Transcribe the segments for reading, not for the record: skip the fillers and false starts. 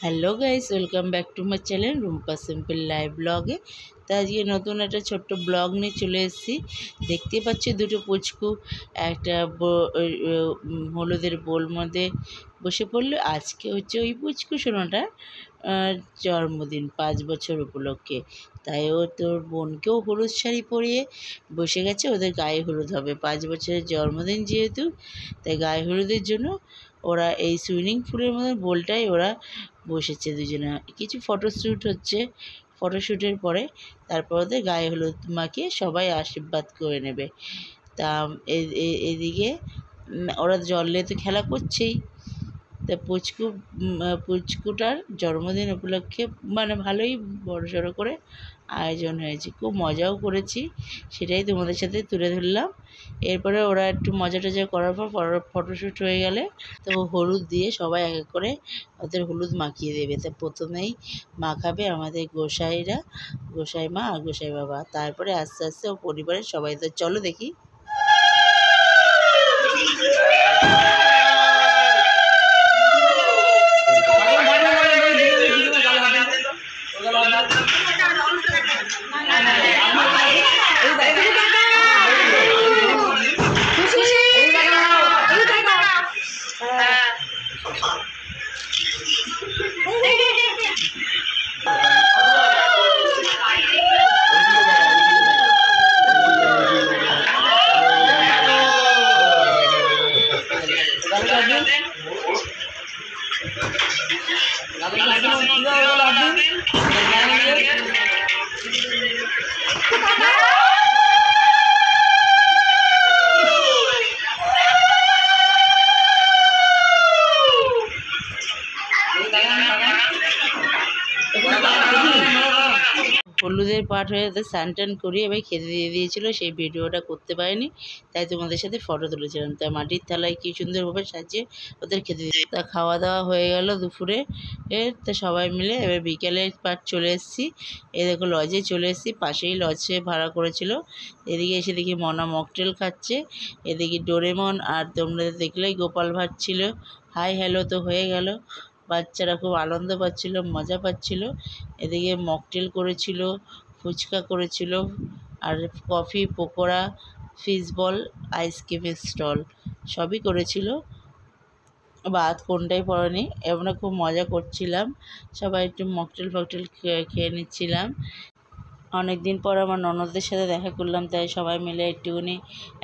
Hello guys, welcome back to my channel Rumpa simple live ব্লগে। তা আজকে নতুন একটা ছোট্ট ব্লগ নিয়ে চলে এসেছি। দেখতে পাচ্ছি দুটো পুচকু একটা হলুদের বোল মধ্যে বসে পড়লো। আজকে হচ্ছে ওই পুচকু সোনাটার জন্মদিন 5 বছর উপলক্ষে। তাই ও তোর বোনকেও হলুদ শাড়ি পরিয়ে বসে গেছে, ওদের গায়ে হলুদ হবে 5 বছরের জন্মদিন যেহেতু। তাই গায়ে হলুদের জন্য ওরা এই সুইমিং পুলের মধ্যে বোলটাই ওরা বসেছে দুজনে। কিছু ফটোশ্যুট হচ্ছে, ফটোশ্যুটের পরে তারপর ওদের গায়ে হলুদ মাখিয়ে সবাই আশীর্বাদ করে নেবে। তা এদিকে ওরা জলে তো খেলা করছেই। তা পুচকুটার জন্মদিন উপলক্ষে মানে ভালোই বড়সড় করে আয়োজন হয়েছে, খুব মজাও করেছি, সেটাই তোমাদের সাথে তুলে ধরলাম। এরপরে ওরা একটু মজা টজা করার পর ফটোশ্যুট হয়ে গেলে তো হলুদ দিয়ে সবাই এক এক করে ওদের হলুদ মাখিয়ে দেবে। তা প্রথমেই মাখাবে আমাদের গোসাই মা আর গোসাই বাবা, তারপরে আস্তে আস্তে ও পরিবারের সবাই। তো চলো দেখি। হলুদের পাট হয়ে যাতে স্নান টান করিয়ে এবার খেতে দিয়ে দিয়েছিলো, সেই ভিডিওটা করতে পারিনি, তাই তোমাদের সাথে ফটো তুলেছিলাম। তা মাটির থালায় কী সুন্দরভাবে সাজিয়ে ওদের খেতে দিয়ে, তা খাওয়া দাওয়া হয়ে গেল দুপুরে। তা সবাই মিলে এবার বিকেলের পাট চলে এসেছি। এ দেখো লজে চলে এসেছি, পাশেই লজে ভাড়া করেছিল। এদিকে এসে দেখি মনা মকটেল খাচ্ছে, এদিকে ডোরেমন আর তোমরা দেখলেই গোপাল ভাঁড় ছিল। হাই হ্যালো তো হয়ে গেল, বাচ্চারা খুব আনন্দ পাচ্ছিল, মজা পাচ্ছিল। এদিকে মকটেল করেছিল, ফুচকা করেছিল, আর কফি, পকোড়া, ফিশ বল, আইসক্রিমের স্টল সবই করেছিল। বাদ কোনটাই পড়েনি। আমরা খুব মজা করছিলাম, সবাই একটু মকটেল ফকটেল খেয়ে নিচ্ছিলাম। অনেক দিন পর আমার ননদদের সাথে দেখা করলাম, তাই সবাই মিলে একটুখানি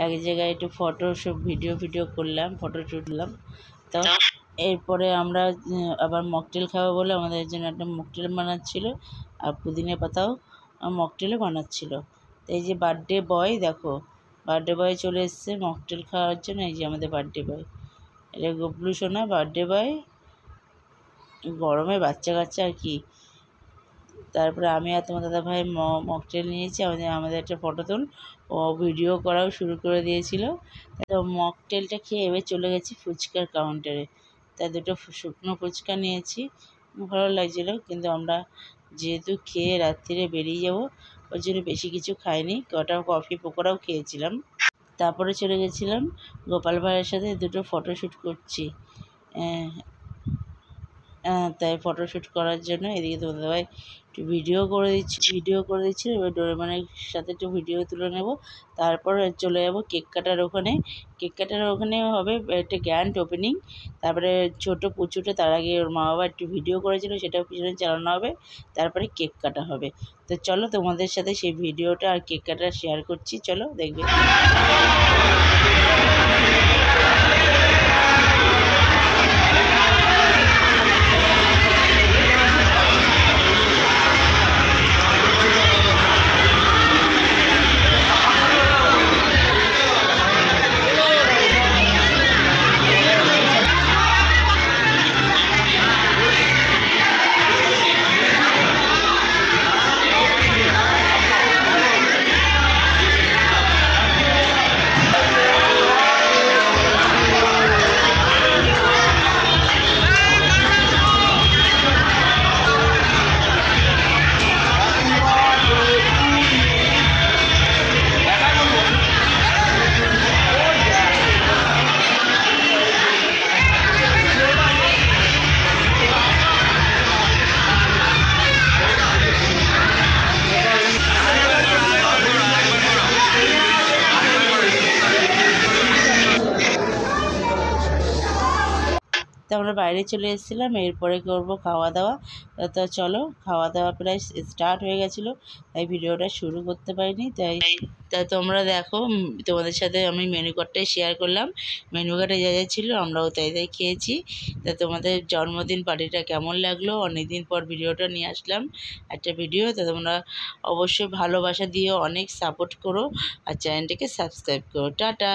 এক জায়গায় একটু ফটো সব ভিডিও করলাম, ফটো তুললাম। তো এরপরে আমরা আবার মকটেল খাবো বলে আমাদের জন্য একটা মকটেল বানাচ্ছিল, আর পুদিনা পাতাও মকটেলও বানাচ্ছিল। তো এই যে বার্থডে বয়, দেখো বার্থডে বয় চলে এসছে মকটেল খাওয়ার জন্য। এই যে আমাদের বার্থডে বয়, এটা গবলু সোনা বার্থডে বয়, গরমে বাচ্চা কাচ্চা আর কি। তারপরে আমি আর তোমার দাদা ভাই মকটেল নিয়েছি, আমাদের একটা ফটো তুল, ও ভিডিও করাও শুরু করে দিয়েছিল। তো মকটেলটা খেয়ে এবার চলে গেছি ফুচকার কাউন্টারে। তাই দুটো শুকনো ফুচকা নিয়েছি, ভালো লাগছিল। কিন্তু আমরা যেহেতু খেয়ে রাত্রিরে বেরিয়ে যাব, ওই জন্য বেশি কিছু খাইনি, কটা কফি পকোড়াও খেয়েছিলাম। তারপরে চলে গেছিলাম গোপাল ভাইয়ের সাথে দুটো ফটোশ্যুট করছি, তাই ফটোশ্যুট করার জন্য। এদিকে তোমাদের ভাই একটু ভিডিও করে দিচ্ছি। এবার ডোরেমনের সাথে একটু ভিডিও তুলে নেব, তারপর চলে যাব কেক কাটার ওখানে হবে একটা গ্র্যান্ড ওপেনিং। তারপরে ছোটো পুচুটা, তার আগে ওর মা বাবা একটু ভিডিও করেছিল, সেটাও পিছনে চালানো হবে, তারপরে কেক কাটা হবে। তো চলো তোমাদের সাথে সেই ভিডিওটা আর কেক কাটা শেয়ার করছি, চলো দেখবে। তো আমরা বাইরে চলে এসেছিলাম, এরপরে করব খাওয়া দাওয়া। তো চলো, খাওয়া দাওয়া প্রায় স্টার্ট হয়ে গেছিলো, তাই ভিডিওটা শুরু করতে পারিনি। তাই তোমরা দেখো, তোমাদের সাথে আমি মেনু কার্ডটাই শেয়ার করলাম। মেনু কার্ডে যা যা ছিল আমরাও তাই তাই খেয়েছি। তা তোমাদের জন্মদিন পার্টিটা কেমন লাগলো, অনেকদিন পর ভিডিওটা নিয়ে আসলাম একটা ভিডিও। তা তোমরা অবশ্যই ভালোবাসা দিও, অনেক সাপোর্ট করো আর চ্যানেলটিকে সাবস্ক্রাইব করো। টাটা।